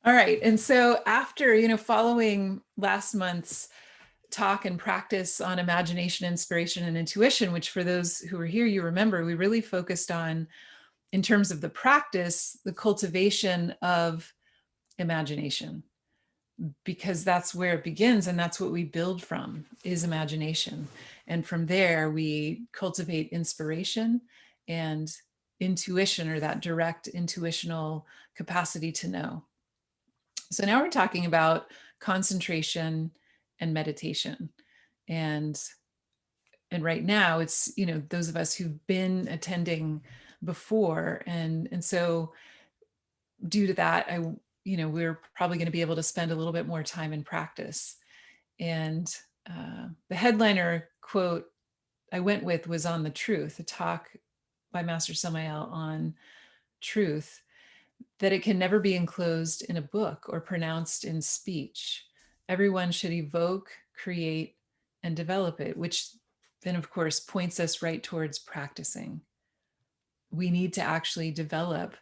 All right. And so after, following last month's talk and practice on imagination, inspiration, and intuition, which for those who are here, you remember, we really focused on, in terms of the practice, the cultivation of imagination, because that's where it begins and that's what we build from, is imagination. And from there, we cultivate inspiration and intuition, or that direct intuitional capacity to know. So now we're talking about concentration and meditation. And right now it's, those of us who've been attending before. And so due to that, we're probably going to be able to spend a little bit more time in practice. And the headliner quote I went with was on the truth, a talk by Master Samael on truth, that it can never be enclosed in a book or pronounced in speech. Everyone should evoke, create, and develop it, which then, of course, points us right towards practicing. We need to actually develop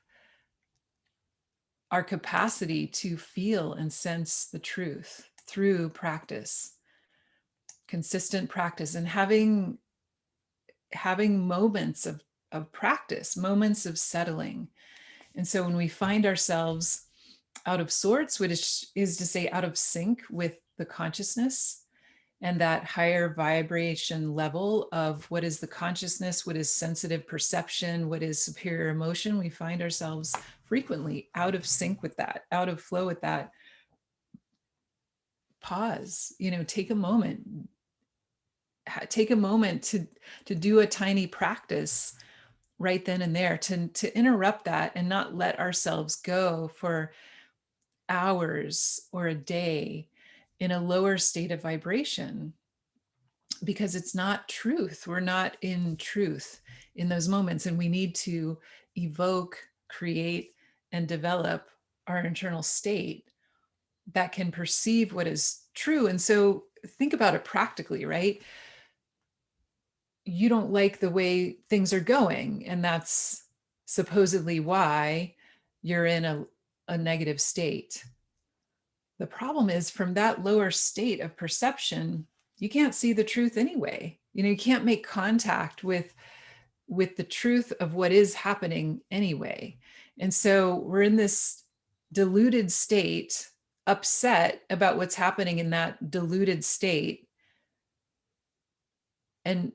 our capacity to feel and sense the truth through practice, consistent practice, and having moments of practice, moments of settling. And so when we find ourselves out of sorts, which is to say out of sync with the consciousness and that higher vibration level of what is the consciousness, what is sensitive perception, what is superior emotion, we find ourselves frequently out of sync with that, out of flow with that. Pause, take a moment, to do a tiny practice right then and there, to interrupt that and not let ourselves go for hours or a day in a lower state of vibration, because it's not truth. We're not in truth in those moments, and we need to evoke, create, and develop our internal state that can perceive what is true. And so think about it practically, right? You don't like the way things are going, and that's supposedly why you're in a negative state. The problem is, from that lower state of perception, you can't see the truth anyway. You can't make contact with the truth of what is happening anyway. And so we're in this deluded state, upset about what's happening in that deluded state, and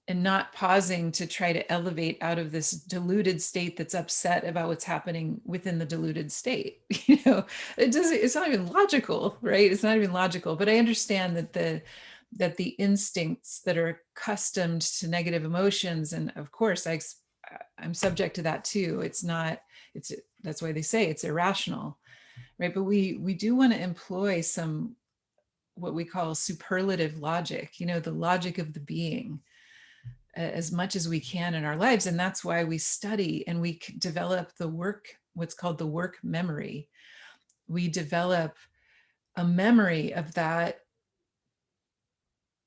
not pausing to try to elevate out of this deluded state that's upset about what's happening within the deluded state. It's not even logical, right? It's not even logical. But I understand that the instincts that are accustomed to negative emotions, and of course I'm subject to that too. That's why they say it's irrational, right? But we do want to employ some, what we call superlative logic, the logic of the being, as much as we can in our lives. And that's why we study and we develop what's called the work memory. We develop a memory of that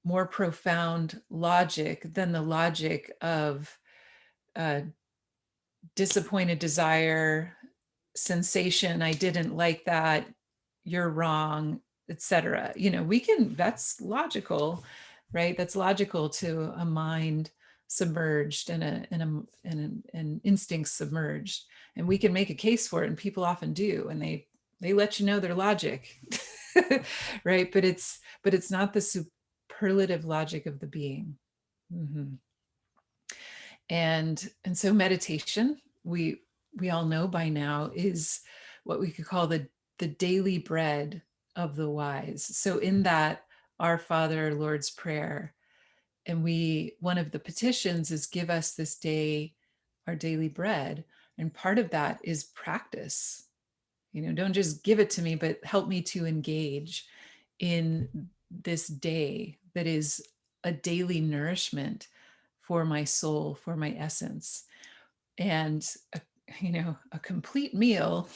more profound logic than the logic of disappointed desire, sensation, I didn't like that, you're wrong, etc. That's logical, right? That's logical to a mind submerged and an instinct submerged, and we can make a case for it, and people often do, and they let you know their logic. Right? But it's not the superlative logic of the being. Mm-hmm. And so meditation, we all know by now, is what we could call the daily bread of the wise. So in that, Our Father, Lord's Prayer, and one of the petitions is, give us this day our daily bread. And part of that is practice. Don't just give it to me, but help me to engage in this day that is a daily nourishment for my soul, for my essence. And a complete meal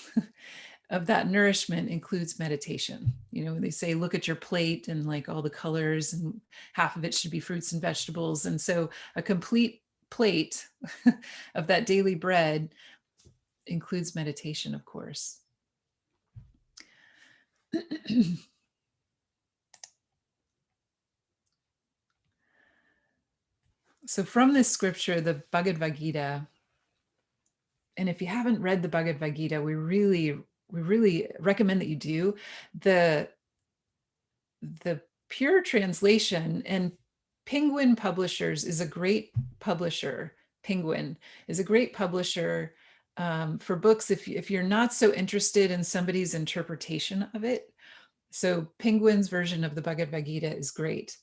of that nourishment includes meditation. They say, look at your plate, and like all the colors, and half of it should be fruits and vegetables. And so a complete plate of that daily bread includes meditation, of course. So from this scripture, the Bhagavad Gita, and if you haven't read the Bhagavad Gita, we really recommend that you do. The pure translation, and Penguin Publishers is a great publisher. Penguin is a great publisher for books if you're not so interested in somebody's interpretation of it. So Penguin's version of the Bhagavad Gita is great.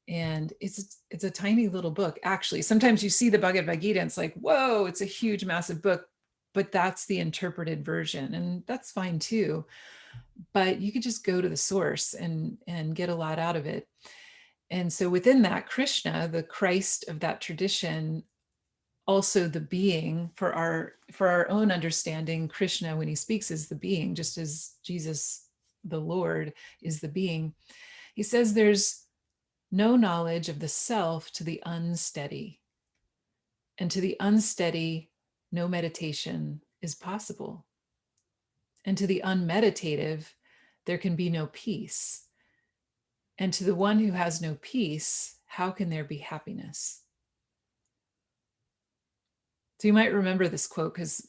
And it's a tiny little book. Actually, sometimes you see the Bhagavad Gita and it's like, whoa, it's a huge, massive book, but that's the interpreted version, and that's fine too. But you could just go to the source and get a lot out of it. And so within that, Krishna, the Christ of that tradition, also the being for our own understanding, Krishna, when he speaks, is the being, just as Jesus, the Lord, is the being. He says there's no knowledge of the self to the unsteady. And to the unsteady, no meditation is possible. And to the unmeditative, there can be no peace. And to the one who has no peace, how can there be happiness? So you might remember this quote because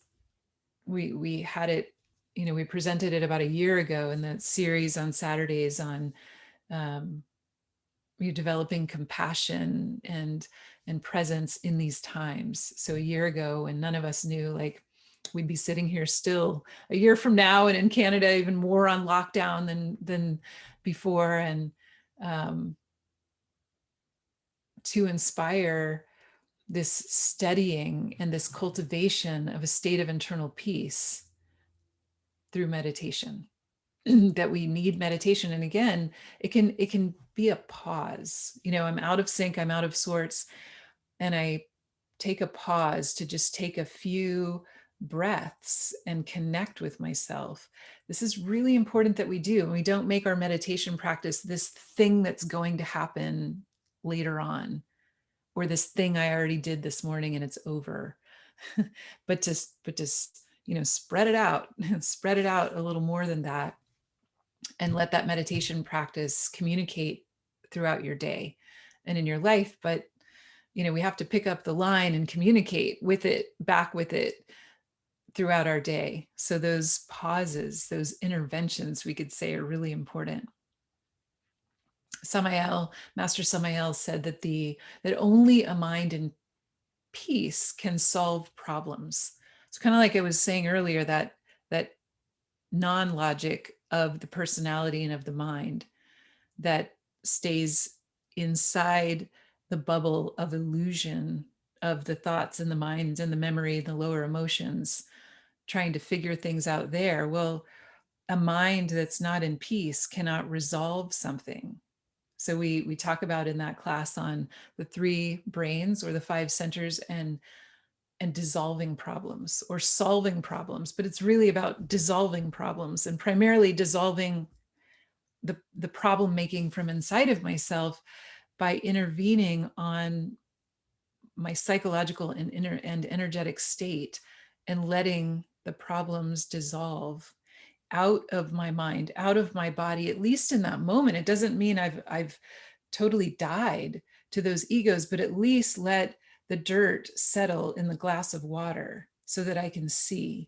we had it, we presented it about a year ago in the series on Saturdays on you're developing compassion and presence in these times. So a year ago, when none of us knew, like, we'd be sitting here still a year from now, and in Canada even more on lockdown than before, and to inspire this studying and this cultivation of a state of internal peace through meditation. That we need meditation. And again, it can be a pause. I'm out of sync, I'm out of sorts, and I take a pause to just take a few breaths and connect with myself. This is really important that we do. And we don't make our meditation practice this thing that's going to happen later on, or this thing I already did this morning and it's over. but just spread it out, spread it out a little more than that, and let that meditation practice communicate throughout your day and in your life. But we have to pick up the line and communicate with it, back with it, throughout our day. So those pauses, those interventions, we could say, are really important. Master Samael said that only a mind in peace can solve problems. It's kind of like I was saying earlier, that non-logic of the personality and of the mind that stays inside the bubble of illusion of the thoughts and the minds and the memory and the lower emotions, trying to figure things out there. Well, a mind that's not in peace cannot resolve something. So we talk about in that class on the 3 brains, or the 5 centers, and dissolving problems or solving problems, but it's really about dissolving problems, and primarily dissolving the problem making from inside of myself by intervening on my psychological and energetic state, and letting the problems dissolve out of my mind, out of my body, at least in that moment. It doesn't mean I've totally died to those egos, but at least let the dirt settle in the glass of water so that I can see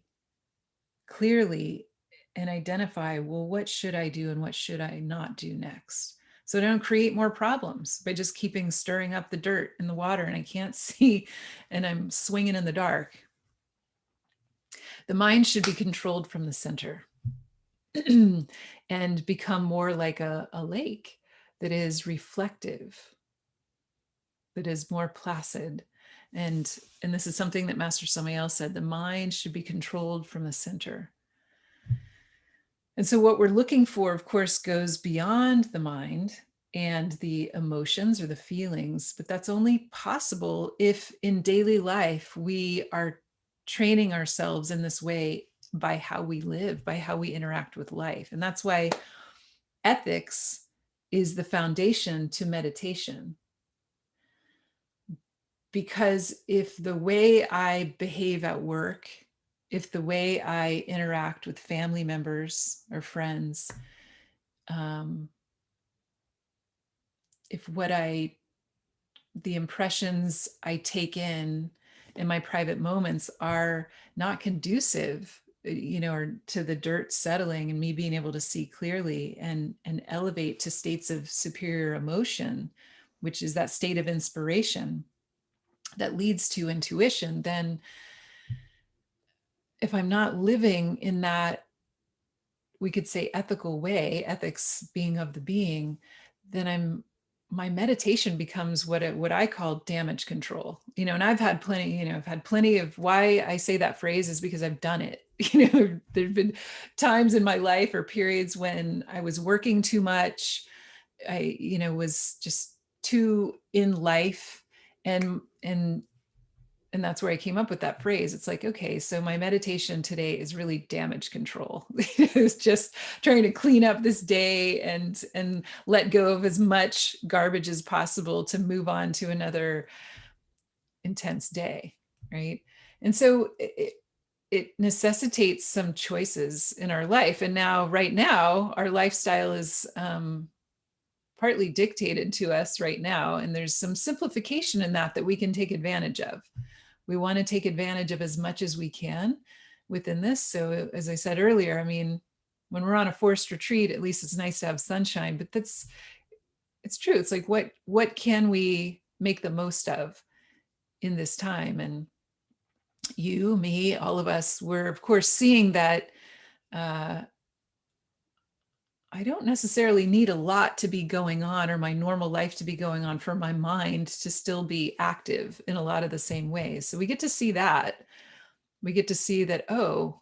clearly and identify, well, what should I do and what should I not do next? So I don't create more problems by just keeping stirring up the dirt in the water and I can't see and I'm swinging in the dark. The mind should be controlled from the center and become more like a lake that is reflective, that is more placid. And this is something that Master Samael said, the mind should be controlled from the center. And so what we're looking for, of course, goes beyond the mind and the emotions or the feelings, but that's only possible if in daily life we are training ourselves in this way by how we live, by how we interact with life. And that's why ethics is the foundation to meditation. Because if the way I behave at work, if the way I interact with family members or friends um, if the impressions I take in my private moments are not conducive, or to the dirt settling and me being able to see clearly and elevate to states of superior emotion, which is that state of inspiration that leads to intuition, then if I'm not living in that, we could say, ethical way, ethics being of the being, then my meditation becomes what I call damage control. And I've had plenty of, why I say that phrase is because I've done it. There've been times in my life or periods when I was working too much. I, was just too in life, and that's where I came up with that phrase. It's like, okay, so my meditation today is really damage control. It's just trying to clean up this day and let go of as much garbage as possible to move on to another intense day, right? And so it necessitates some choices in our life. And now, right now, our lifestyle is partly dictated to us right now, and there's some simplification in that we can take advantage of. We want to take advantage of as much as we can within this. So as I said earlier, I mean, when we're on a forced retreat, at least it's nice to have sunshine, but it's true. It's like, what can we make the most of in this time? And you, me, all of us, we're of course seeing that I don't necessarily need a lot to be going on, or my normal life to be going on, for my mind to still be active in a lot of the same ways. So we get to see that. We get to see that, oh,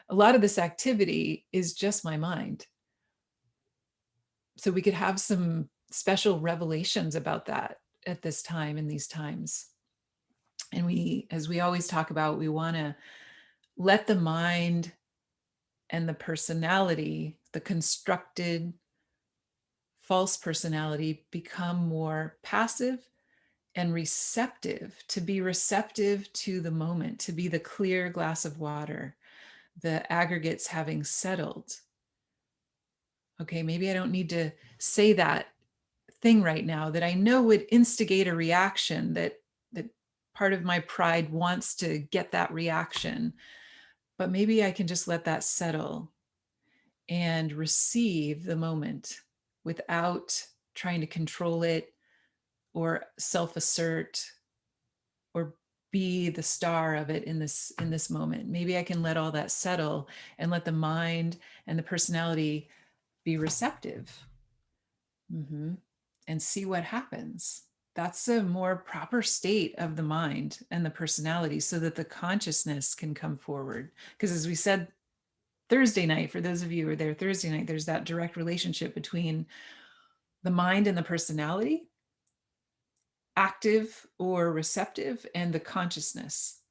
a lot of this activity is just my mind. So we could have some special revelations about that at this time, in these times. And as we always talk about, we want to let the mind and the personality, the constructed false personality, become more passive and receptive, to be receptive to the moment, to be the clear glass of water, the aggregates having settled. Okay, maybe I don't need to say that thing right now that I know would instigate a reaction, that part of my pride wants to get that reaction, but maybe I can just let that settle and receive the moment without trying to control it or self-assert or be the star of it in this moment. Maybe I can let all that settle and let the mind and the personality be receptive. Mm-hmm. And see what happens. That's a more proper state of the mind and the personality, so that the consciousness can come forward. Because as we said Thursday night, for those of you who were there Thursday night, there's that direct relationship between the mind and the personality, active or receptive, and the consciousness,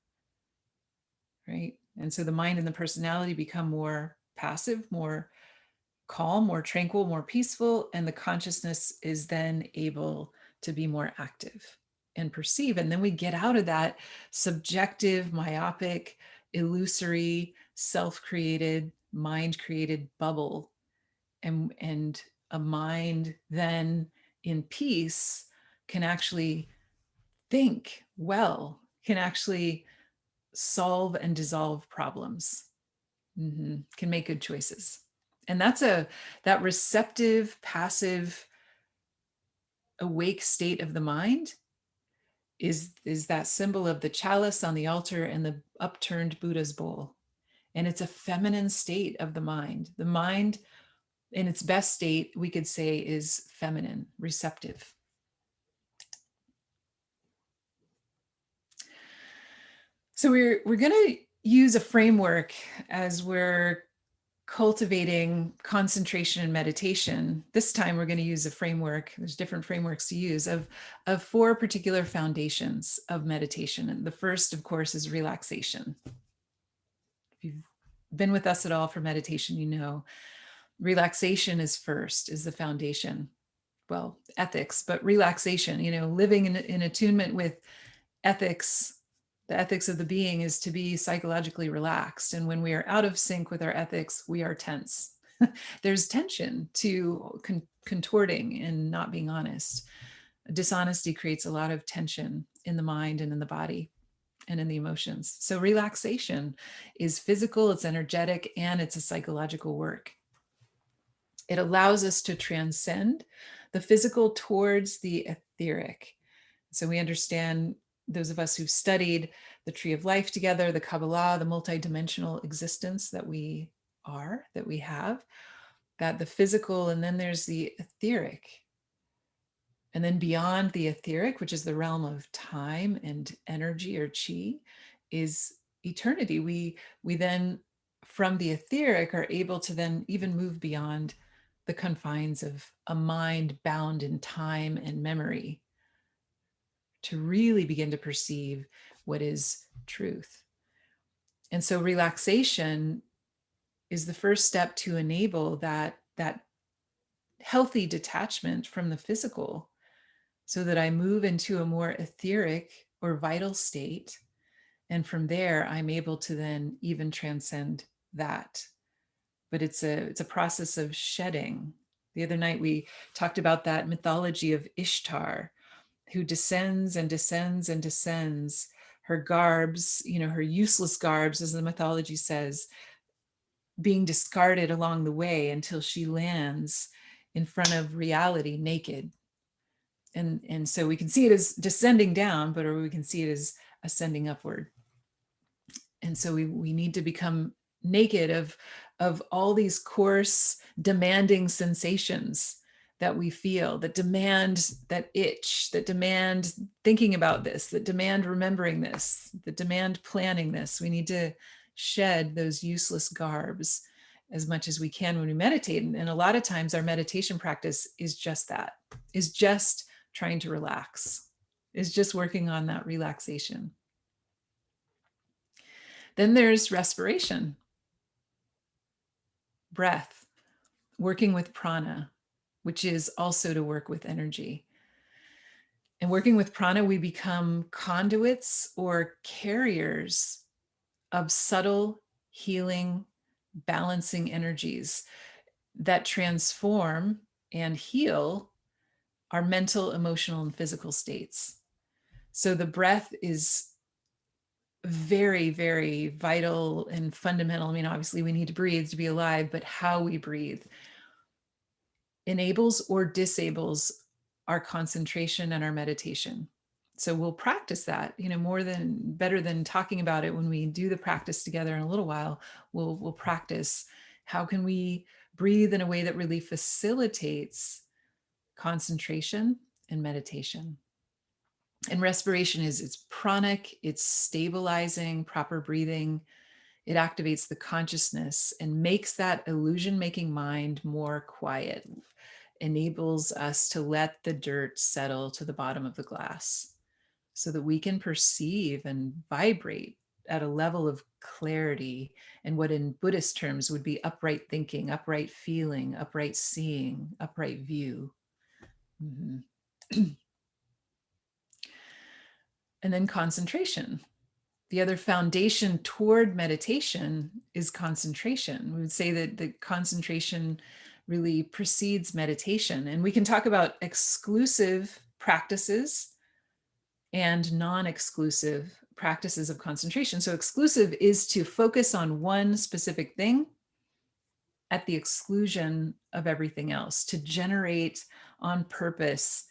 right? And so the mind and the personality become more passive, more calm, more tranquil, more peaceful, and the consciousness is then able to be more active and perceive. And then we get out of that subjective, myopic, illusory, self-created, mind-created bubble, and a mind then in peace can actually think well, can actually solve and dissolve problems, can make good choices. And that receptive, passive, awake state of the mind is that symbol of the chalice on the altar and the upturned Buddha's bowl. And it's a feminine state of the mind. The mind in its best state, we could say, is feminine, receptive. So we're going to use a framework as we're cultivating concentration and meditation. This time we're going to use a framework. There's different frameworks to use of 4 particular foundations of meditation. And the first, of course, is relaxation. If you've been with us at all for meditation, you know relaxation is first, is the foundation. Well, ethics, but relaxation, living in attunement with ethics. The ethics of the being is to be psychologically relaxed. And when we are out of sync with our ethics, we are tense. There's tension to contorting and not being honest. Dishonesty creates a lot of tension in the mind and in the body and in the emotions. So relaxation is physical, it's energetic, and it's a psychological work. It allows us to transcend the physical towards the etheric. So we understand, those of us who've studied the tree of life together, the Kabbalah, the multidimensional existence that we are, that we have, that the physical, and then there's the etheric. And then beyond the etheric, which is the realm of time and energy or chi, is eternity. We then, from the etheric, are able to then even move beyond the confines of a mind bound in time and memory to really begin to perceive what is truth. And so relaxation is the first step to enable that healthy detachment from the physical, so that I move into a more etheric or vital state. And from there, I'm able to then even transcend that. But it's a process of shedding. The other night we talked about that mythology of Ishtar, who descends and descends and descends, her garbs, her useless garbs, as the mythology says, being discarded along the way until she lands in front of reality naked. And so we can see it as descending down, but or we can see it as ascending upward. And so we need to become naked of all these coarse, demanding sensations that we feel, that demand that itch, that demand thinking about this, that demand remembering this, that demand planning this. We need to shed those useless garbs as much as we can when we meditate. And a lot of times our meditation practice is just that, is just trying to relax, is just working on that relaxation. Then there's respiration, breath, working with prana, which is also to work with energy. And working with prana, we become conduits or carriers of subtle healing, balancing energies that transform and heal our mental, emotional, and physical states. So the breath is very, very vital and fundamental. I mean, obviously we need to breathe to be alive, but how we breathe enables or disables our concentration and our meditation. So we'll practice that, better than talking about it. When we do the practice together in a little while, we'll practice how can we breathe in a way that really facilitates concentration and meditation. And respiration it's pranic, it's stabilizing, proper breathing. It activates the consciousness and makes that illusion making mind more quiet, enables us to let the dirt settle to the bottom of the glass so that we can perceive and vibrate at a level of clarity, and what in Buddhist terms would be upright thinking, upright feeling, upright seeing, upright view. Mm-hmm. And then concentration. The other foundation toward meditation is concentration. We would say that the concentration really precedes meditation. And we can talk about exclusive practices and non-exclusive practices of concentration. So exclusive is to focus on one specific thing at the exclusion of everything else, to generate on purpose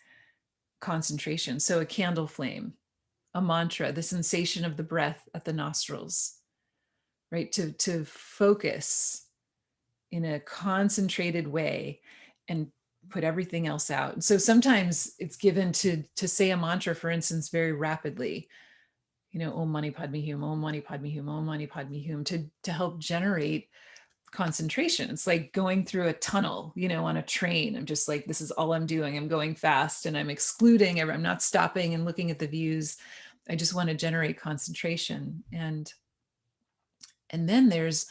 concentration. So a candle flame, a mantra, the sensation of the breath at the nostrils, right? To focus in a concentrated way and put everything else out. And so sometimes it's given to say a mantra, for instance, very rapidly, Om Mani Padme Hum, Om Mani Padme Hum, Om Mani Padme Hum, to help generate concentration. It's like going through a tunnel, on a train. I'm just like, this is all I'm doing. I'm going fast and I'm excluding, I'm not stopping and looking at the views. I just want to generate concentration. And then there's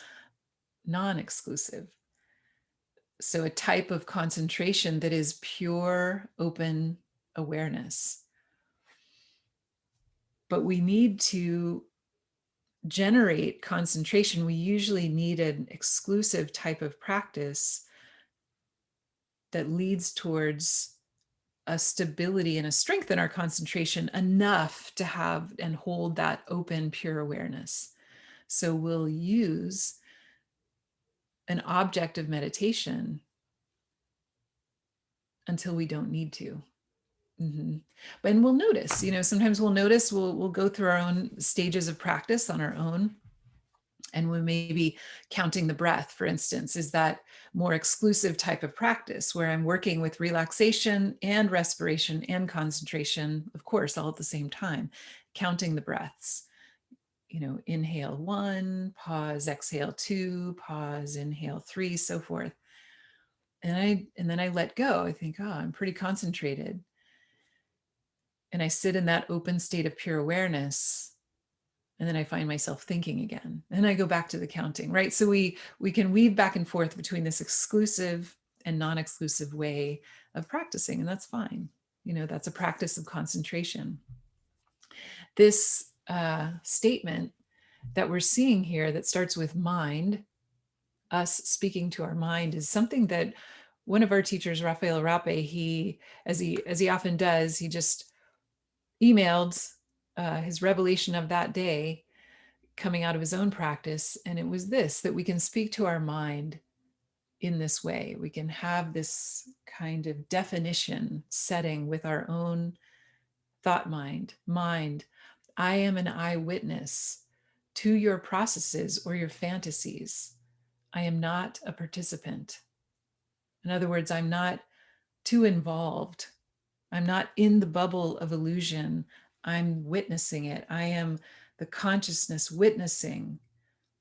non-exclusive. So a type of concentration that is pure open awareness. But we need to generate concentration, we usually need an exclusive type of practice that leads towards a stability and a strength in our concentration enough to have and hold that open, pure awareness. So we'll use an object of meditation until we don't need to. Mm-hmm. And we'll notice, sometimes we'll notice, we'll go through our own stages of practice on our own. And we may be counting the breath, for instance, is that more exclusive type of practice where I'm working with relaxation and respiration and concentration, of course, all at the same time, counting the breaths. Inhale 1, pause, exhale 2, pause, inhale 3, so forth. And then I let go. I think, oh, I'm pretty concentrated. And I sit in that open state of pure awareness. And then I find myself thinking again. And I go back to the counting, right? So we can weave back and forth between this exclusive and non-exclusive way of practicing, and that's fine. That's a practice of concentration. This statement that we're seeing here that starts with mind, us speaking to our mind, is something that one of our teachers, Raphael Arape, he, as he often does, he just emailed his revelation of that day coming out of his own practice. And it was this, that we can speak to our mind in this way. We can have this kind of definition setting with our own thought mind. I am an eyewitness to your processes or your fantasies. I am not a participant. In other words, I'm not too involved. I'm not in the bubble of illusion. I'm witnessing it. I am the consciousness witnessing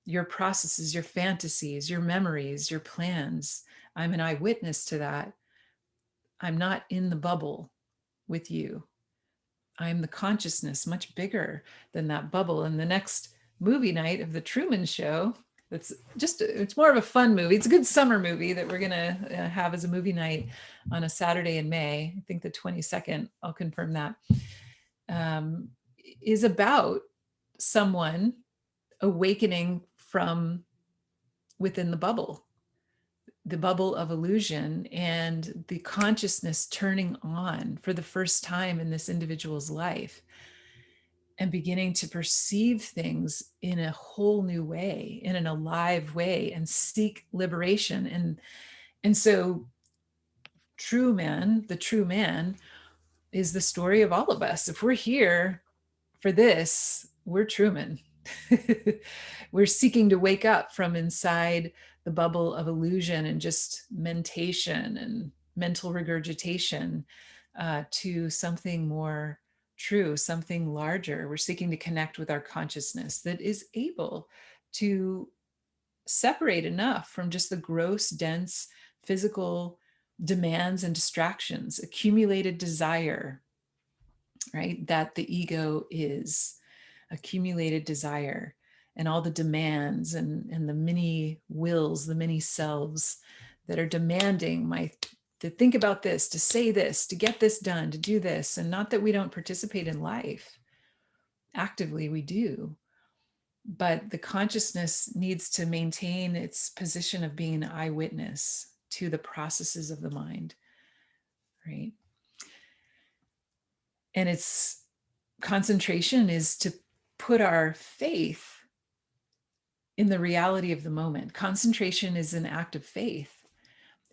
your processes, your fantasies, your memories, your plans. I'm an eyewitness to that. I'm not in the bubble with you. I'm the consciousness, much bigger than that bubble. And the next movie night of the Truman Show, it's more of a fun movie. It's a good summer movie that we're going to have as a movie night on a Saturday in May. I think the 22nd, I'll confirm that, is about someone awakening from within the bubble of illusion, and the consciousness turning on for the first time in this individual's life and beginning to perceive things in a whole new way, in an alive way, and seek liberation. And so the true man is the story of all of us. If we're here for this, we're Truman. We're seeking to wake up from inside the bubble of illusion and just mentation and mental regurgitation to something more true, something larger. We're seeking to connect with our consciousness that is able to separate enough from just the gross, dense physical demands and distractions, accumulated desire, right? That the ego is accumulated desire, and all the demands and the many wills, the many selves that are demanding to think about this, to say this, to get this done, to do this. And not that we don't participate in life actively, we do, but the consciousness needs to maintain its position of being an eyewitness to the processes of the mind, right? And its concentration is to put our faith in the reality of the moment. Concentration is an act of faith,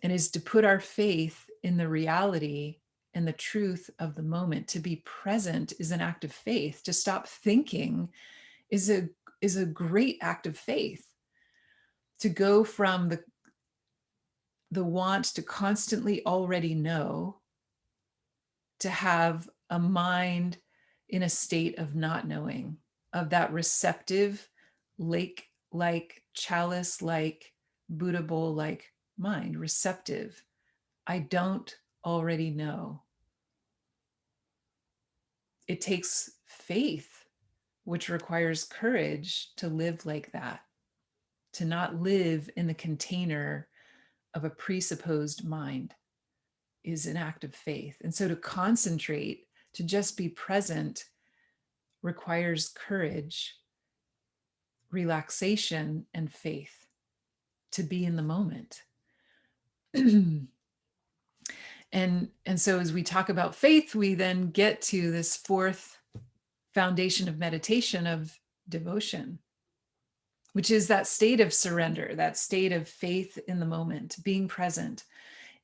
and is to put our faith in the reality and the truth of the moment. To be present is an act of faith. To stop thinking is a great act of faith. To go from the want to constantly already know, to have a mind in a state of not knowing, of that receptive, lake-like, chalice-like, Buddha bowl-like mind, receptive. I don't already know. It takes faith, which requires courage, to live like that, to not live in the container of a presupposed mind, is an act of faith. And so to concentrate, to just be present, requires courage relaxation and faith, to be in the moment. and so as we talk about faith, we then get to this fourth foundation of meditation, of devotion, which is that state of surrender, that state of faith in the moment, being present.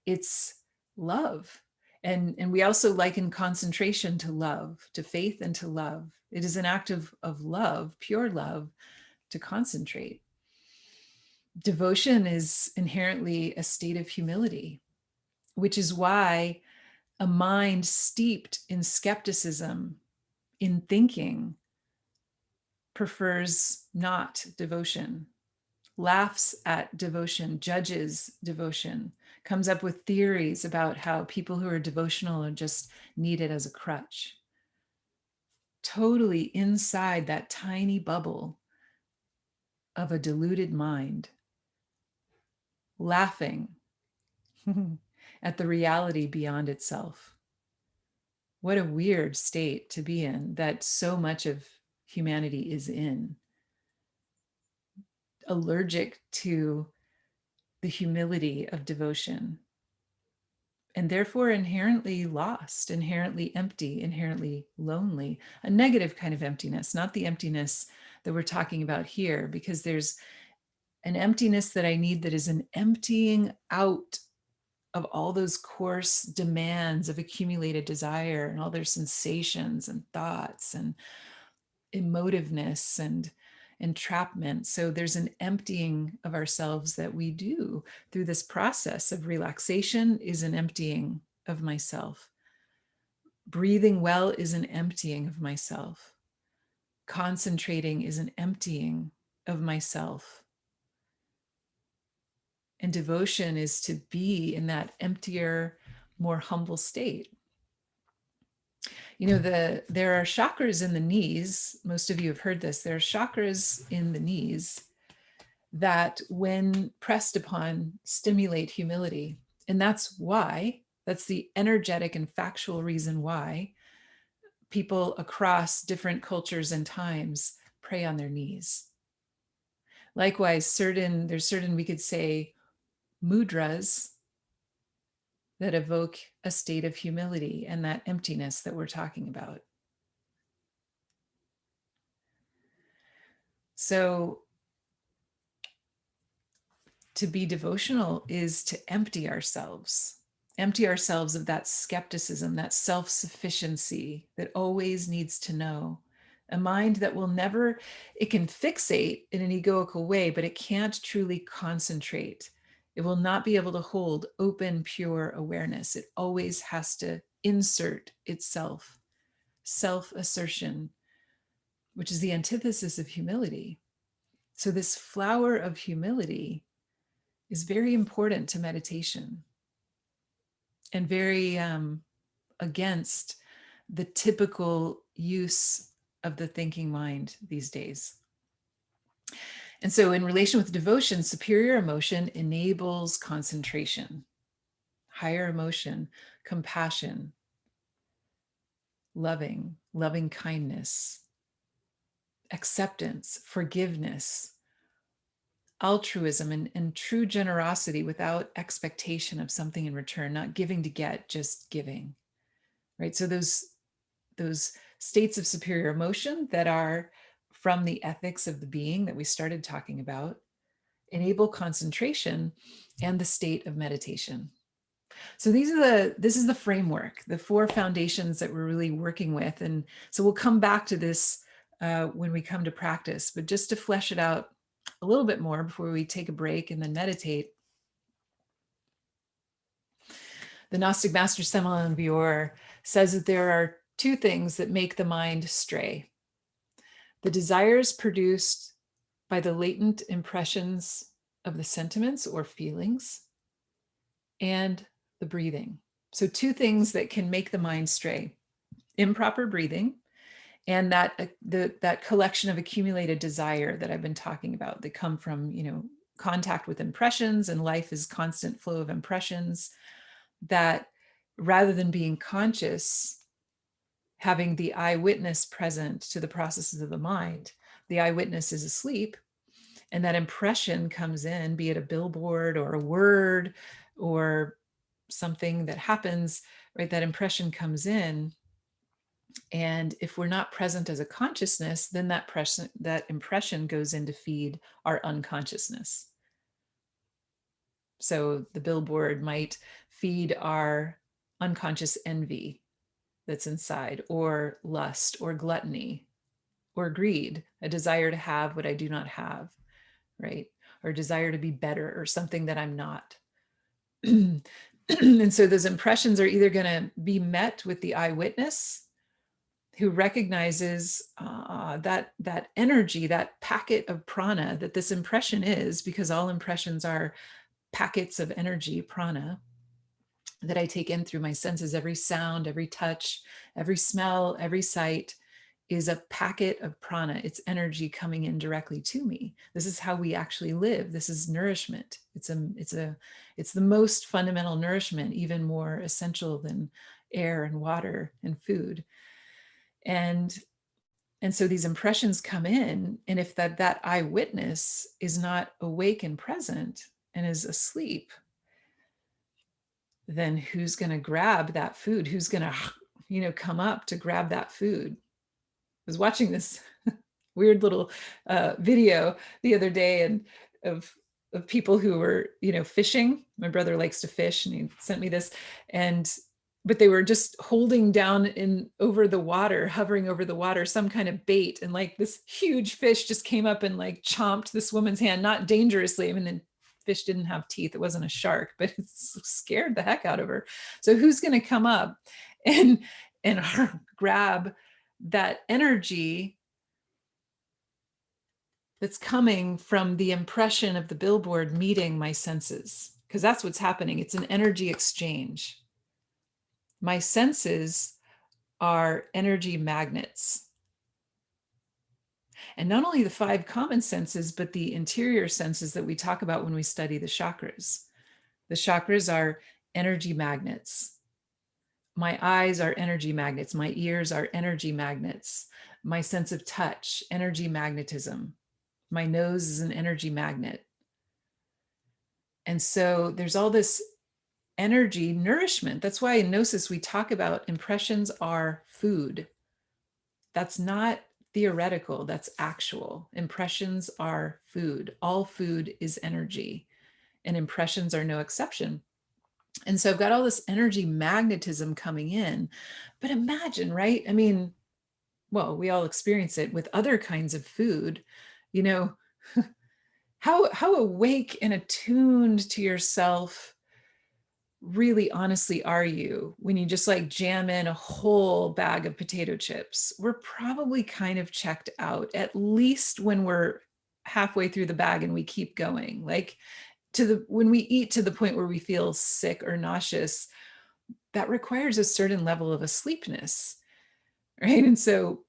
It's love. And we also liken concentration to love, to faith and to love. It is an act of love, pure love, to concentrate. Devotion is inherently a state of humility, which is why a mind steeped in skepticism, in thinking, prefers not devotion, laughs at devotion, judges devotion, comes up with theories about how people who are devotional are just needed as a crutch. Totally inside that tiny bubble of a deluded mind, laughing at the reality beyond itself. What a weird state to be in, that so much of humanity is in. Allergic to the humility of devotion, and therefore inherently lost, inherently empty, inherently lonely, a negative kind of emptiness, not the emptiness that we're talking about here, because there's an emptiness that I need that is an emptying out of all those coarse demands of accumulated desire and all their sensations and thoughts and emotiveness and entrapment. So there's an emptying of ourselves that we do through this process of relaxation, is an emptying of myself. Breathing well is an emptying of myself. Concentrating is an emptying of myself. And devotion is to be in that emptier, more humble state. You know, there are chakras in the knees. Most of you have heard this. There are chakras in the knees that, when pressed upon, stimulate humility. And that's the energetic and factual reason why people across different cultures and times pray on their knees. Likewise, there's certain, we could say, mudras that evoke a state of humility and that emptiness that we're talking about. So to be devotional is to empty ourselves of that skepticism, that self-sufficiency that always needs to know. A mind that will never, it can fixate in an egoical way, but it can't truly concentrate. It will not be able to hold open, pure awareness. It always has to insert itself, self-assertion, which is the antithesis of humility. So this flower of humility is very important to meditation and very against the typical use of the thinking mind these days. And so in relation with devotion, superior emotion enables concentration, higher emotion, compassion, loving kindness, acceptance, forgiveness, altruism, and true generosity without expectation of something in return, not giving to get, just giving, right? So those states of superior emotion that are from the ethics of the being that we started talking about enable concentration and the state of meditation. So this is the framework, the four foundations that we're really working with. And so we'll come back to this when we come to practice, but just to flesh it out a little bit more before we take a break and then meditate. The Gnostic master Semalan Vior says that there are two things that make the mind stray: the desires produced by the latent impressions of the sentiments or feelings, and the breathing. So two things that can make the mind stray: improper breathing and that collection of accumulated desire that I've been talking about, that come from, contact with impressions, and life is constant flow of impressions, that rather than being conscious, having the eyewitness present to the processes of the mind, the eyewitness is asleep, and that impression comes in, be it a billboard or a word or something that happens, right? That impression comes in. And if we're not present as a consciousness, then that impression goes in to feed our unconsciousness. So the billboard might feed our unconscious envy that's inside, or lust, or gluttony, or greed, a desire to have what I do not have, right? Or desire to be better, or something that I'm not. And so those impressions are either going to be met with the eyewitness who recognizes that energy, that packet of prana that this impression is, because all impressions are packets of energy, prana, that I take in through my senses. Every sound, every touch, every smell, every sight is a packet of prana. It's energy coming in directly to me. This is how we actually live. This is nourishment. It's the most fundamental nourishment, even more essential than air and water and food. And so these impressions come in, and if that eyewitness is not awake and present and is asleep, then who's going to grab that food? Who's going to, come up to grab that food? I was watching this weird little video the other day, and of people who were, fishing. My brother likes to fish, and he sent me this, but they were just holding down over the water, hovering over the water, some kind of bait, and like this huge fish just came up and like chomped this woman's hand, not dangerously. I mean, the fish didn't have teeth; it wasn't a shark, but it scared the heck out of her. So who's going to come up and grab that energy that's coming from the impression of the billboard meeting my senses? Because that's what's happening. It's an energy exchange. My senses are energy magnets. And not only the 5 common senses, but the interior senses that we talk about when we study the chakras. The chakras are energy magnets. My eyes are energy magnets. My ears are energy magnets. My sense of touch, energy magnetism. My nose is an energy magnet. And so there's all this energy nourishment. That's why in Gnosis we talk about impressions are food. That's not theoretical, that's actual. Impressions are food. All food is energy, and impressions are no exception. And so I've got all this energy magnetism coming in. But imagine, right? I mean, well, we all experience it with other kinds of food. How awake and attuned to yourself really honestly are you when you just like jam in a whole bag of potato chips? We're probably kind of checked out, at least when we're halfway through the bag and we keep going. Like when we eat to the point where we feel sick or nauseous, that requires a certain level of asleepness, right? And so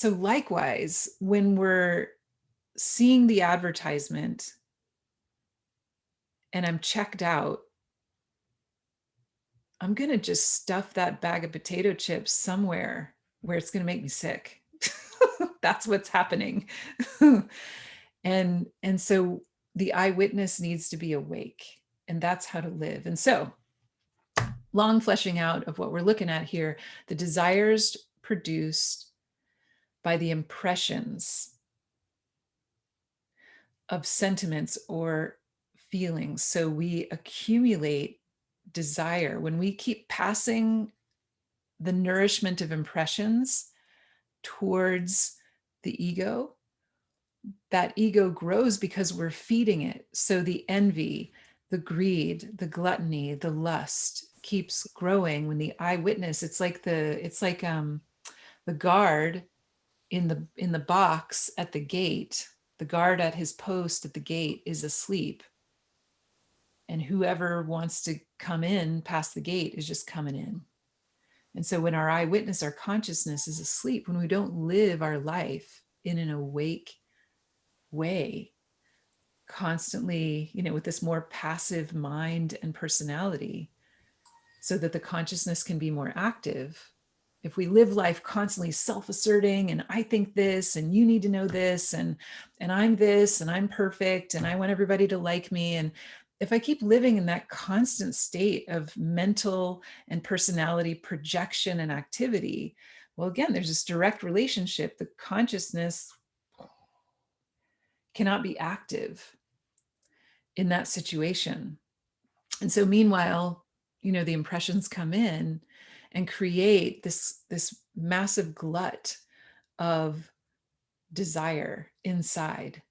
likewise, when we're seeing the advertisement and I'm checked out, I'm going to just stuff that bag of potato chips somewhere where it's going to make me sick. That's what's happening. And so the eyewitness needs to be awake, and that's how to live. And so, long fleshing out of what we're looking at here, the desires produced by the impressions of sentiments or feelings. So we accumulate desire when we keep passing the nourishment of impressions towards the ego. That ego grows because we're feeding it. So the envy, the greed, the gluttony, the lust keeps growing when the eyewitness, it's like the guard in the box at the gate. The guard at his post at the gate is asleep, and whoever wants to come in past the gate is just coming in. And so when our eyewitness, our consciousness is asleep, when we don't live our life in an awake way, constantly, with this more passive mind and personality, so that the consciousness can be more active, If we live life constantly self-asserting and I think this and you need to know this and I'm this and I'm perfect and I want everybody to like me, and if I keep living in that constant state of mental and personality projection and activity, well, again, there's this direct relationship. The consciousness cannot be active in that situation. And so meanwhile, the impressions come in and create this massive glut of desire inside.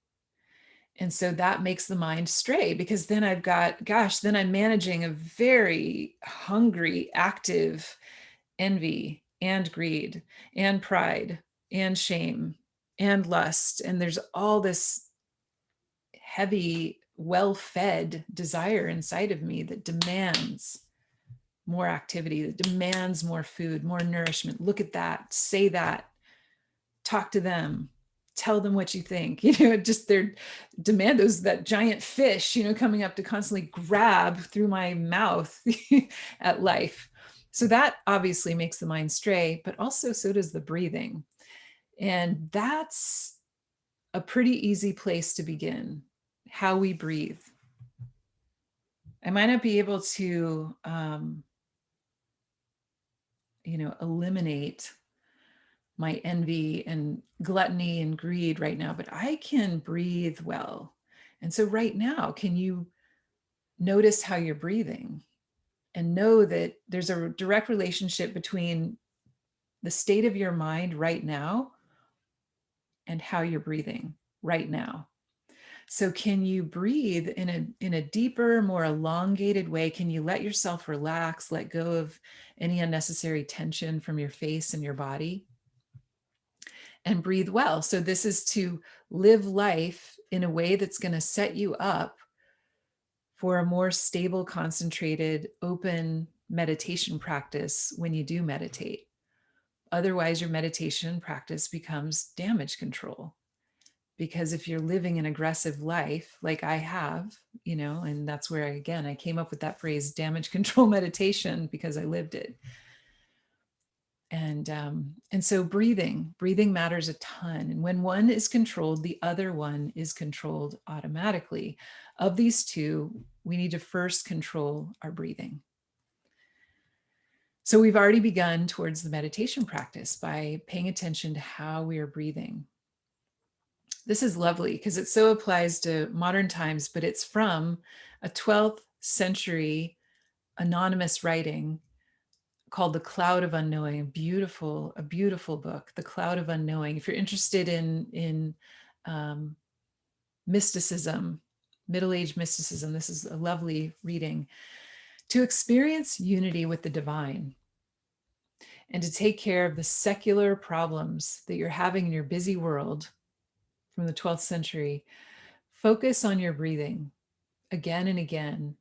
And so that makes the mind stray, because then then I'm managing a very hungry, active envy and greed and pride and shame and lust. And there's all this heavy, well-fed desire inside of me that demands more activity, that demands more food, more nourishment. Look at that, say that, talk to them, tell them what you think. Just their demand, that giant fish, coming up to constantly grab through my mouth at life. So that obviously makes the mind stray, but also so does the breathing. And that's a pretty easy place to begin, how we breathe. I might not be able to, eliminate my envy and gluttony and greed right now, but I can breathe well. And so right now, can you notice how you're breathing and know that there's a direct relationship between the state of your mind right now and how you're breathing right now? So can you breathe in a deeper, more elongated way? Can you let yourself relax, let go of any unnecessary tension from your face and your body, and breathe well? So this is to live life in a way that's going to set you up for a more stable, concentrated, open meditation practice when you do meditate. Otherwise, your meditation practice becomes damage control. Because if you're living an aggressive life like I have, and that's where, again, I came up with that phrase, damage control meditation, because I lived it. And so breathing matters a ton. And when one is controlled, the other one is controlled automatically. Of these two, we need to first control our breathing. So we've already begun towards the meditation practice by paying attention to how we are breathing. This is lovely because it so applies to modern times, but it's from a 12th century anonymous writing called The Cloud of Unknowing. A beautiful book, The Cloud of Unknowing. If you're interested in mysticism, Middle Age mysticism, this is a lovely reading. To experience unity with the divine and to take care of the secular problems that you're having in your busy world from the 12th century, focus on your breathing again and again.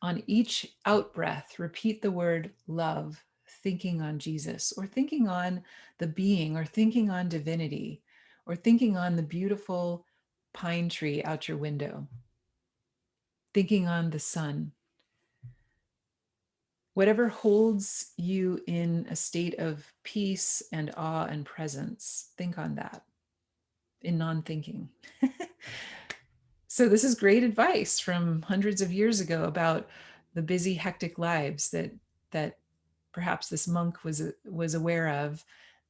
On each out breath, repeat the word love, thinking on Jesus, or thinking on the being, or thinking on divinity, or thinking on the beautiful pine tree out your window, thinking on the sun. Whatever holds you in a state of peace and awe and presence, think on that in non-thinking. So this is great advice from hundreds of years ago about the busy, hectic lives that perhaps this monk was aware of,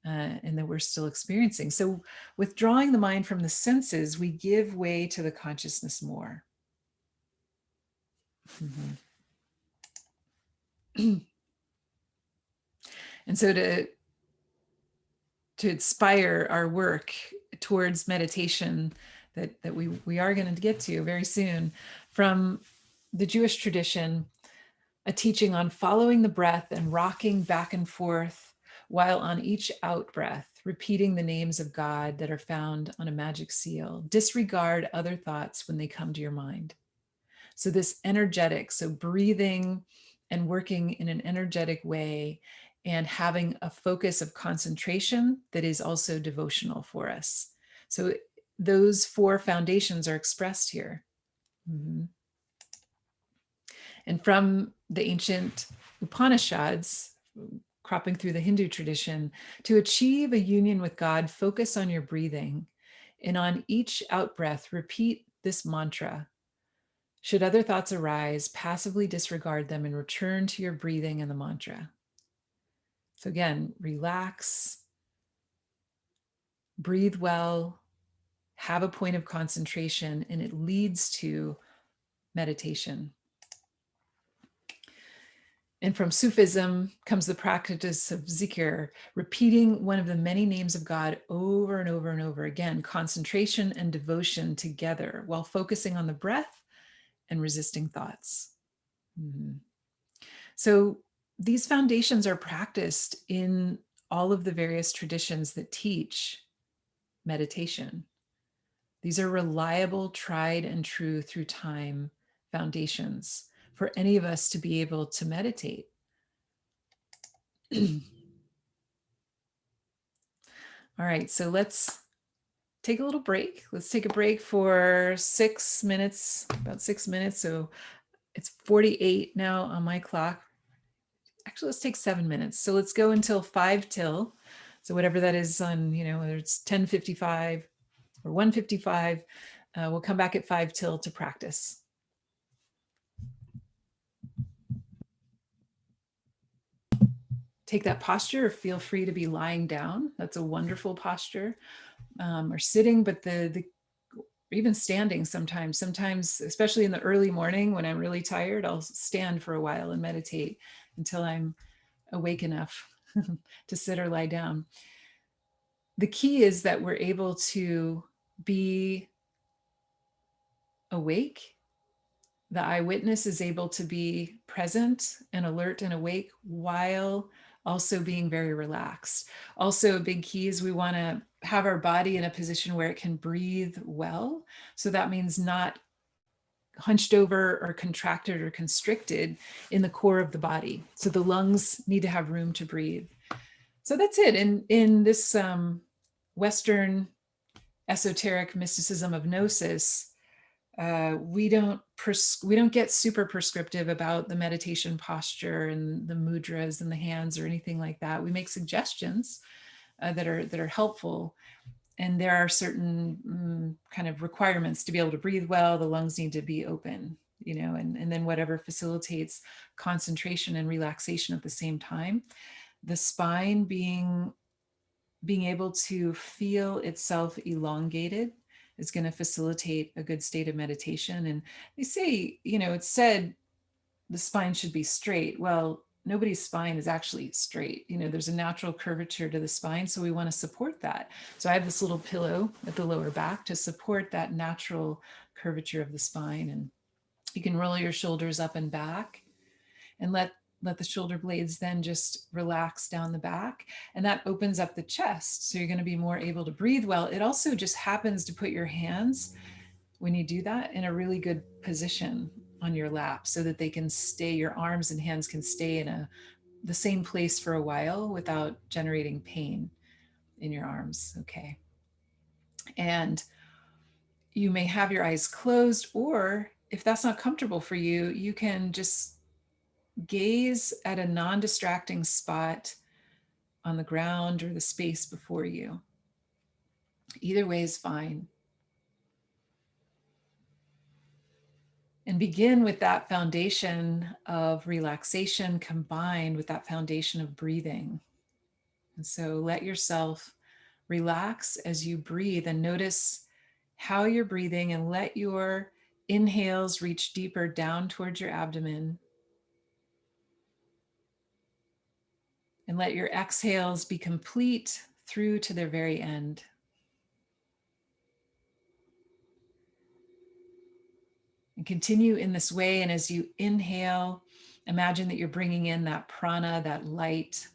and that we're still experiencing. So withdrawing the mind from the senses, we give way to the consciousness more. Mm-hmm. And so to inspire our work towards meditation that we are going to get to very soon, from the Jewish tradition, a teaching on following the breath and rocking back and forth while on each out breath, repeating the names of God that are found on a magic seal. Disregard other thoughts when they come to your mind. So this energetic, so breathing and working in an energetic way and having a focus of concentration that is also devotional for us. So those four foundations are expressed here. Mm-hmm. And from the ancient Upanishads, cropping through the Hindu tradition. To achieve a union with God, focus on your breathing. And on each out breath, repeat this mantra. Should other thoughts arise, passively disregard them and return to your breathing and the mantra. So again, relax, breathe well, have a point of concentration, and it leads to meditation. And from Sufism comes the practice of zikr, repeating one of the many names of God over and over and over again, concentration and devotion together while focusing on the breath and resisting thoughts. Mm-hmm. So these foundations are practiced in all of the various traditions that teach meditation. These are reliable, tried and true through time foundations for any of us to be able to meditate. All right, so let's take a little break. Let's take a break for 6 minutes, about 6 minutes. So it's 48 now on my clock. Actually, let's take 7 minutes. So let's go until 5 till. So whatever that is on, whether it's 10:55 or 1:55, we'll come back at 5 till to practice. Take that posture, or feel free to be lying down. That's a wonderful posture, or sitting, but the even standing sometimes, especially in the early morning when I'm really tired, I'll stand for a while and meditate until I'm awake enough to sit or lie down. The key is that we're able to be awake. The eyewitness is able to be present and alert and awake while also being very relaxed. Also, a big key is we want to have our body in a position where it can breathe well. So that means not hunched over or contracted or constricted in the core of the body. So the lungs need to have room to breathe. So that's it. In this Western esoteric mysticism of Gnosis, we don't get super prescriptive about the meditation posture and the mudras and the hands or anything like that. We make suggestions that are helpful, and there are certain kind of requirements to be able to breathe well. The lungs need to be open, and then whatever facilitates concentration and relaxation at the same time. The spine being able to feel itself elongated is going to facilitate a good state of meditation. And they say, it's said the spine should be straight. Well, nobody's spine is actually straight. There's a natural curvature to the spine. So we want to support that. So I have this little pillow at the lower back to support that natural curvature of the spine. And you can roll your shoulders up and back and let the shoulder blades then just relax down the back, and that opens up the chest. So you're going to be more able to breathe well. It also just happens to put your hands, when you do that, in a really good position on your lap so that they can stay, your arms and hands can stay in the same place for a while without generating pain in your arms. Okay. And you may have your eyes closed, or if that's not comfortable for you, you can just gaze at a non-distracting spot on the ground or the space before you. Either way is fine. And begin with that foundation of relaxation combined with that foundation of breathing. And so let yourself relax as you breathe, and notice how you're breathing, and let your inhales reach deeper down towards your abdomen. And let your exhales be complete through to their very end. And continue in this way. And as you inhale, imagine that you're bringing in that prana, that light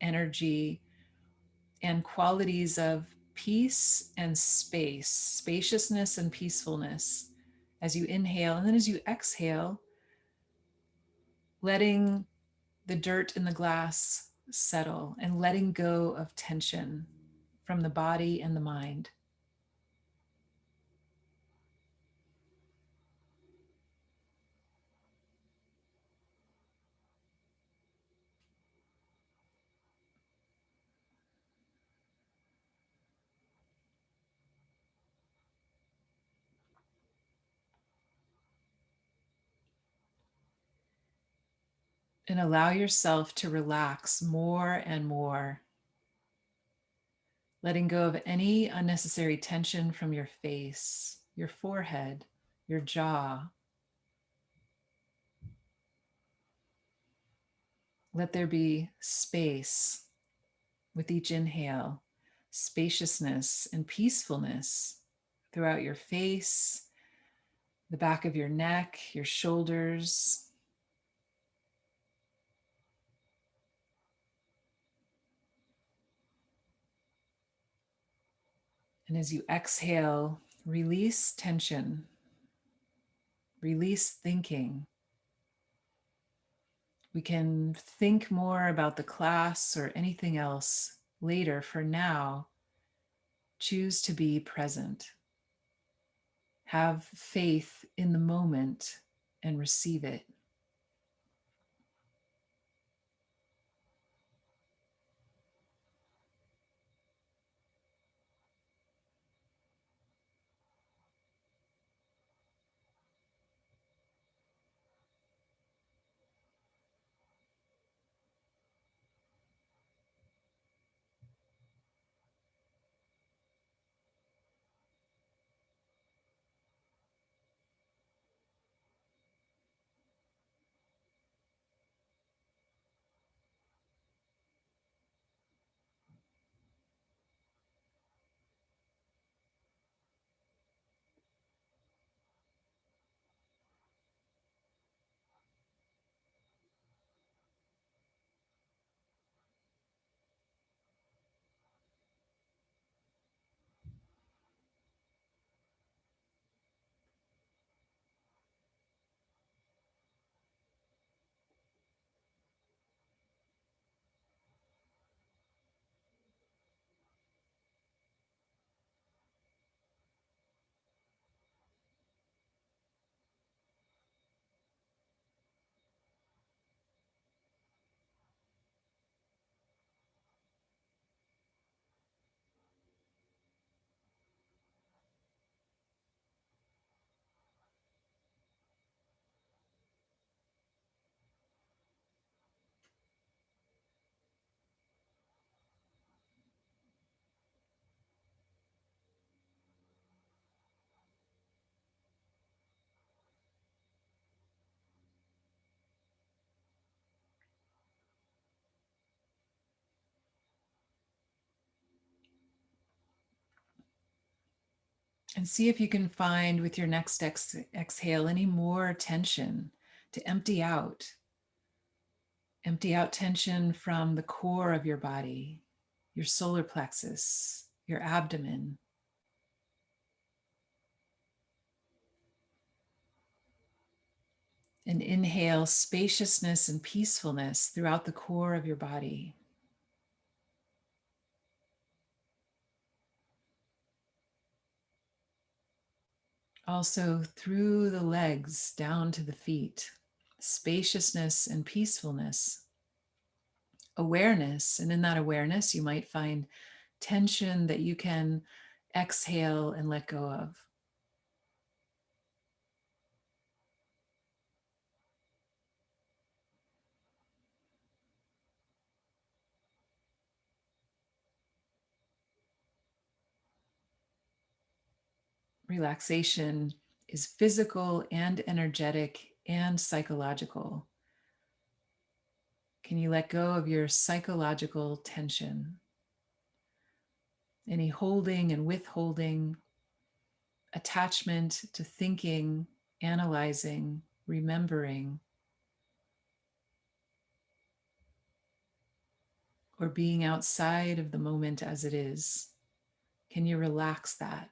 energy, and qualities of peace and space, spaciousness and peacefulness as you inhale. And then as you exhale, letting the dirt in the glass settle and letting go of tension from the body and the mind. And allow yourself to relax more and more, letting go of any unnecessary tension from your face, your forehead, your jaw. Let there be space with each inhale, spaciousness and peacefulness throughout your face, the back of your neck, your shoulders. And as you exhale, release tension, release thinking. We can think more about the class or anything else later. For now, choose to be present. Have faith in the moment and receive it. And see if you can find with your next exhale any more tension to empty out. Empty out tension from the core of your body, your solar plexus, your abdomen. And inhale spaciousness and peacefulness throughout the core of your body. Also through the legs down to the feet, spaciousness and peacefulness, awareness. And in that awareness, you might find tension that you can exhale and let go of. Relaxation is physical and energetic and psychological. Can you let go of your psychological tension? Any holding and withholding, attachment to thinking, analyzing, remembering, or being outside of the moment as it is. Can you relax that?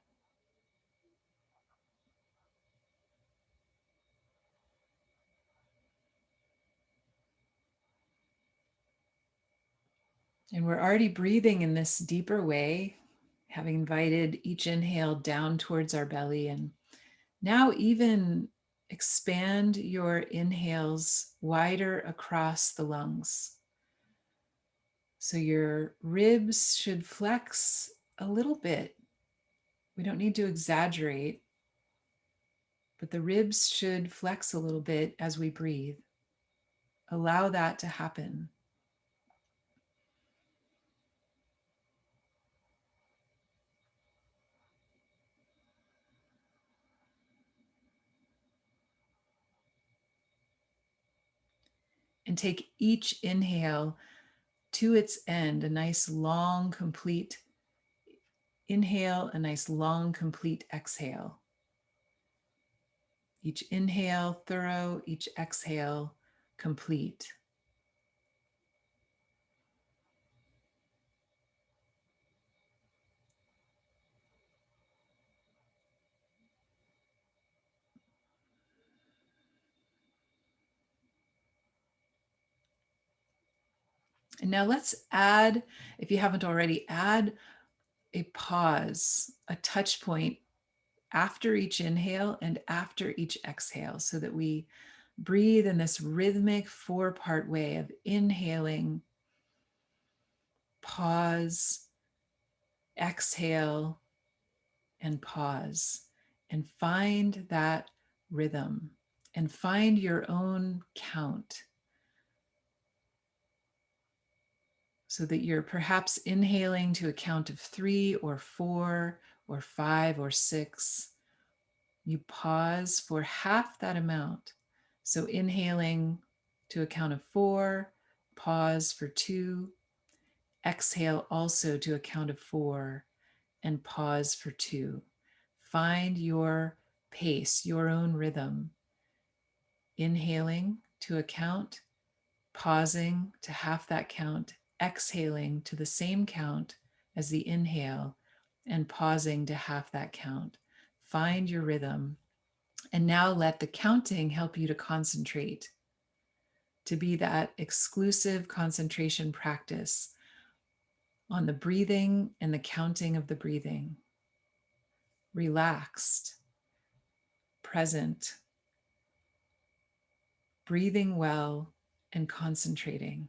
And we're already breathing in this deeper way, having invited each inhale down towards our belly. And now even expand your inhales wider across the lungs. So your ribs should flex a little bit. We don't need to exaggerate, but the ribs should flex a little bit as we breathe. Allow that to happen. And take each inhale to its end, a nice long, complete inhale, a nice long, complete exhale. Each inhale, thorough, each exhale, complete. And now let's add, if you haven't already, add a pause, a touch point after each inhale and after each exhale, so that we breathe in this rhythmic 4-part way of inhaling, pause, exhale, and pause. And find that rhythm and find your own count, so that you're perhaps inhaling to a count of 3 or 4 or 5 or 6. You pause for half that amount. So inhaling to a count of 4, pause for 2, exhale also to a count of 4, and pause for 2. Find your pace, your own rhythm. Inhaling to a count, pausing to half that count, exhaling to the same count as the inhale, and pausing to half that count. Find your rhythm. And now let the counting help you to concentrate, to be that exclusive concentration practice on the breathing and the counting of the breathing. Relaxed, present, breathing well, and concentrating.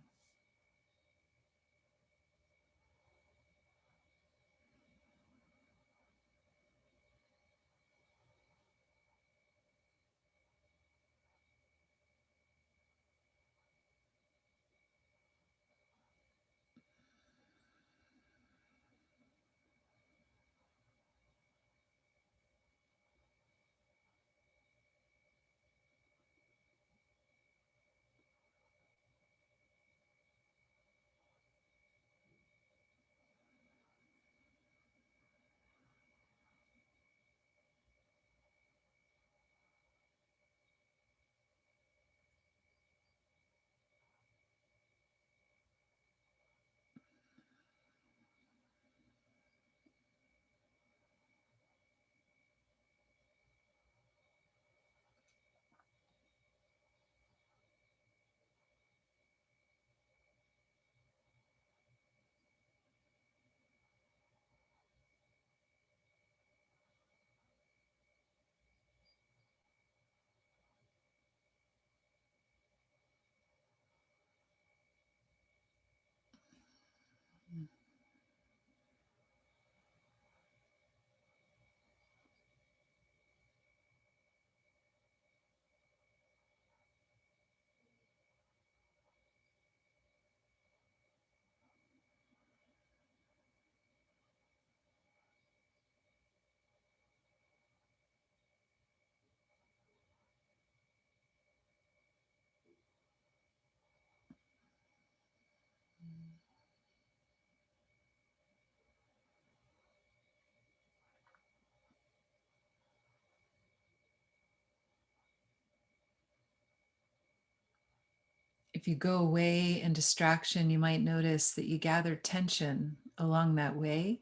If you go away in distraction, you might notice that you gather tension along that way.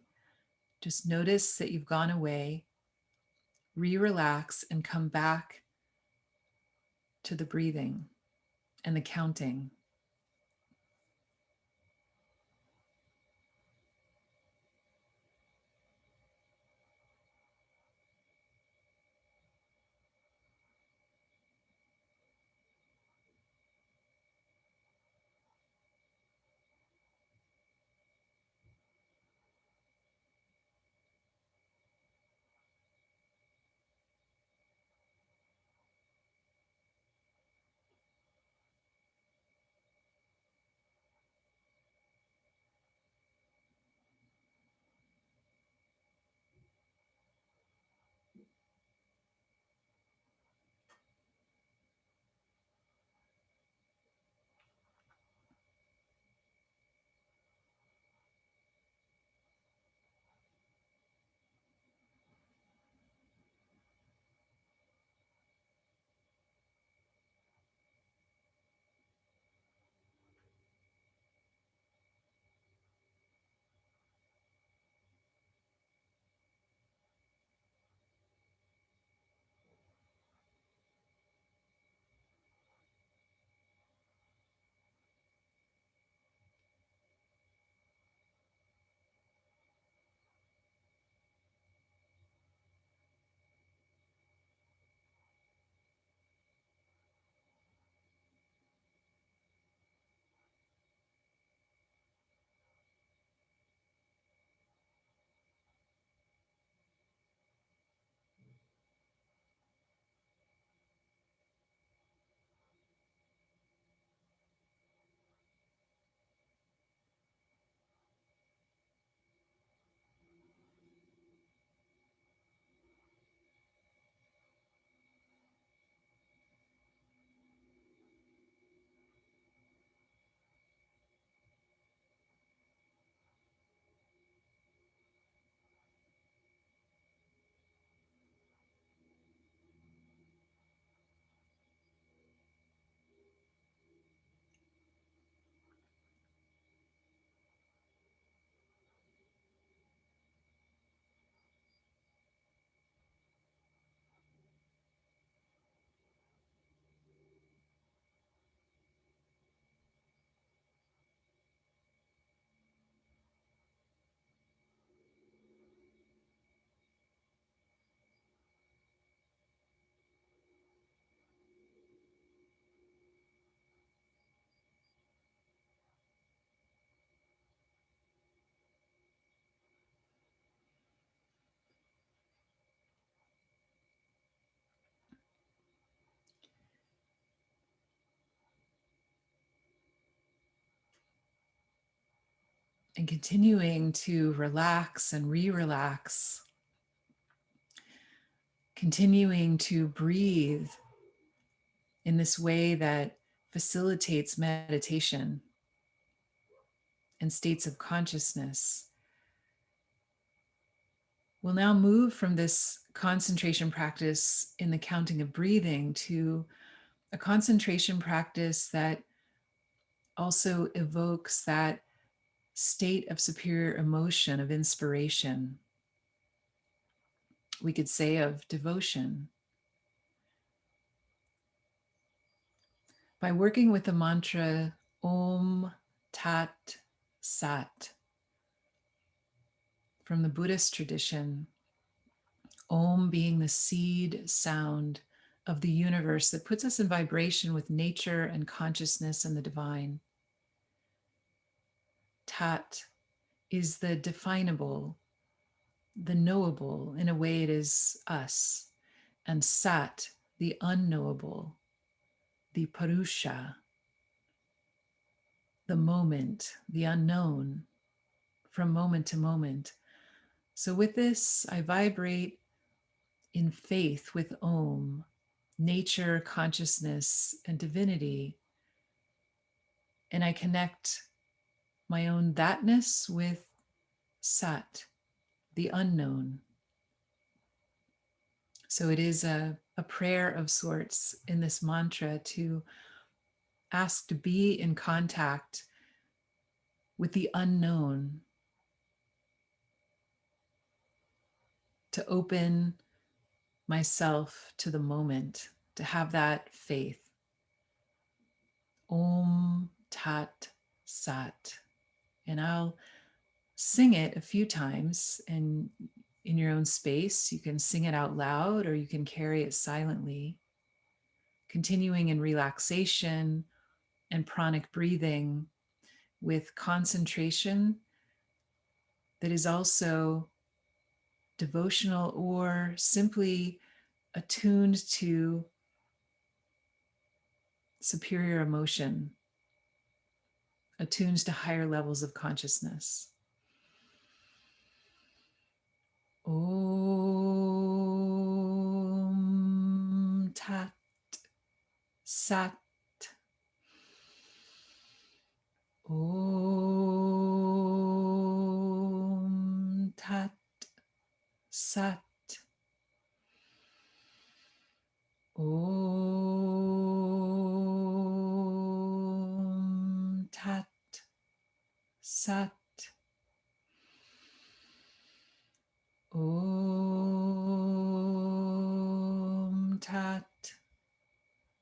Just notice that you've gone away, re-relax, and come back to the breathing and the counting. And continuing to relax and re-relax, continuing to breathe in this way that facilitates meditation and states of consciousness. We'll now move from this concentration practice in the counting of breathing to a concentration practice that also evokes that state of superior emotion, of inspiration. We could say of devotion. By working with the mantra Om Tat Sat from the Buddhist tradition, Om being the seed sound of the universe that puts us in vibration with nature and consciousness and the divine. Tat is the definable, the knowable, in a way it is us. And Sat, the unknowable, the Purusha, the moment, the unknown, from moment to moment. So with this, I vibrate in faith with Om, nature, consciousness, and divinity. And I connect my own thatness with Sat, the unknown. So it is a prayer of sorts in this mantra to ask to be in contact with the unknown, to open myself to the moment, to have that faith. Om Tat Sat. And I'll sing it a few times, and in your own space, you can sing it out loud or you can carry it silently, continuing in relaxation and pranic breathing with concentration that is also devotional or simply attuned to superior emotion, attuned to higher levels of consciousness. Om Tat Sat. Om Tat Sat. Om Tat Sat. Om Tat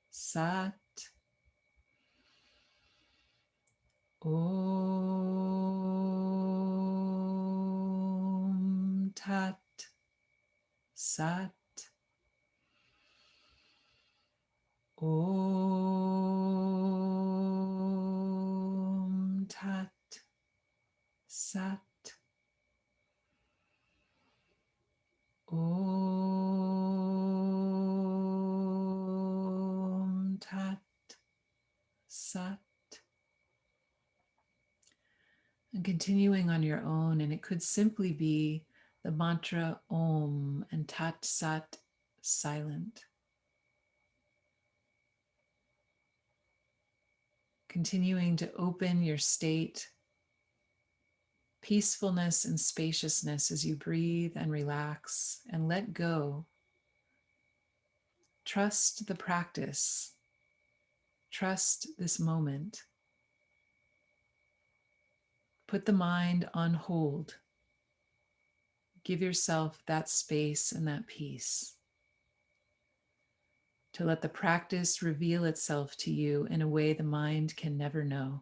Sat. Om Tat Sat. Om Tat Sat. Om Tat Sat. And continuing on your own, and it could simply be the mantra Om and Tat Sat silent. Continuing to open your state, peacefulness and spaciousness as you breathe and relax and let go. Trust the practice. Trust this moment. Put the mind on hold. Give yourself that space and that peace to let the practice reveal itself to you in a way the mind can never know.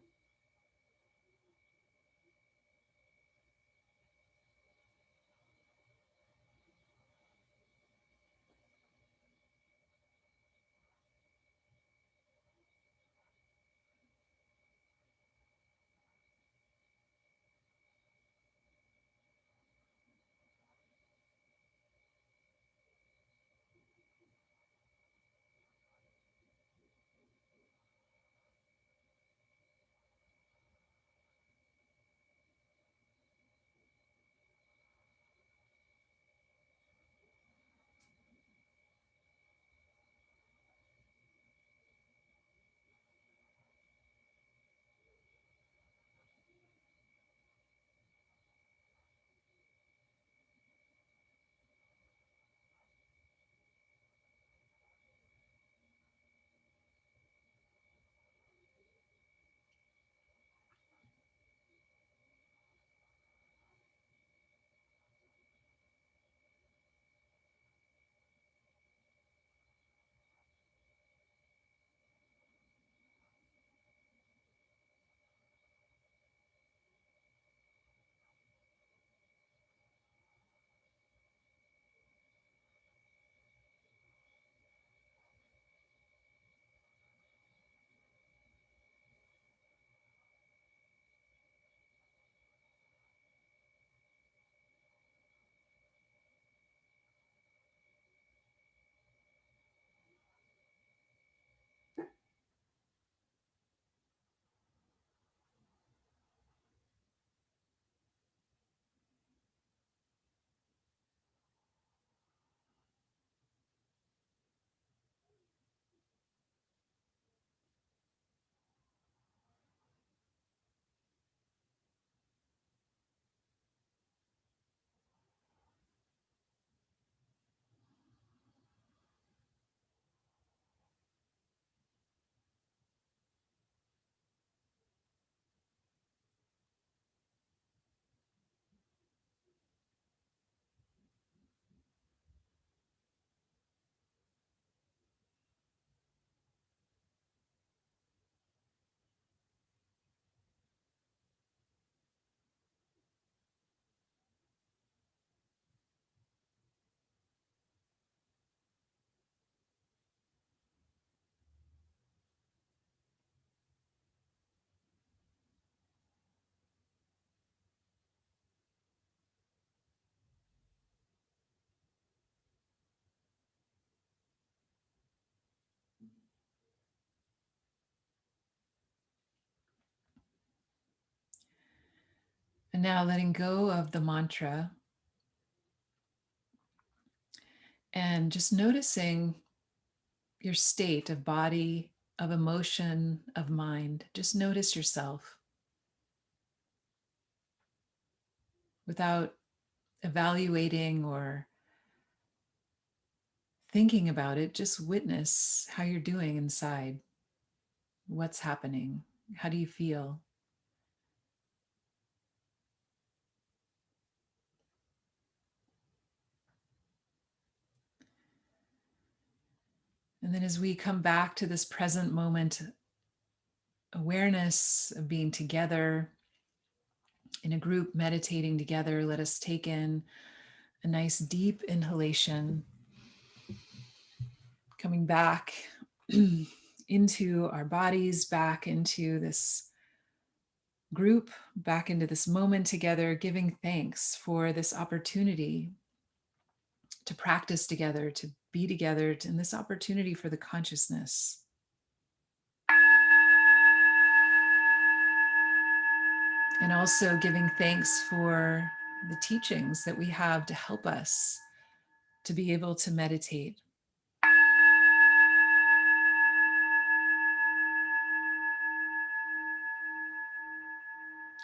And now letting go of the mantra and just noticing your state of body, of emotion, of mind. Just notice yourself without evaluating or thinking about it. Just witness how you're doing inside. What's happening? How do you feel? And then as we come back to this present moment, awareness of being together in a group, meditating together, let us take in a nice deep inhalation, coming back into our bodies, back into this group, back into this moment together, giving thanks for this opportunity to practice together, to be together, and this opportunity for the consciousness. And also giving thanks for the teachings that we have to help us to be able to meditate.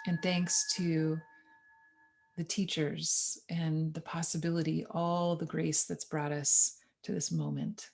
And thanks to the teachers and the possibility, all the grace that's brought us to this moment.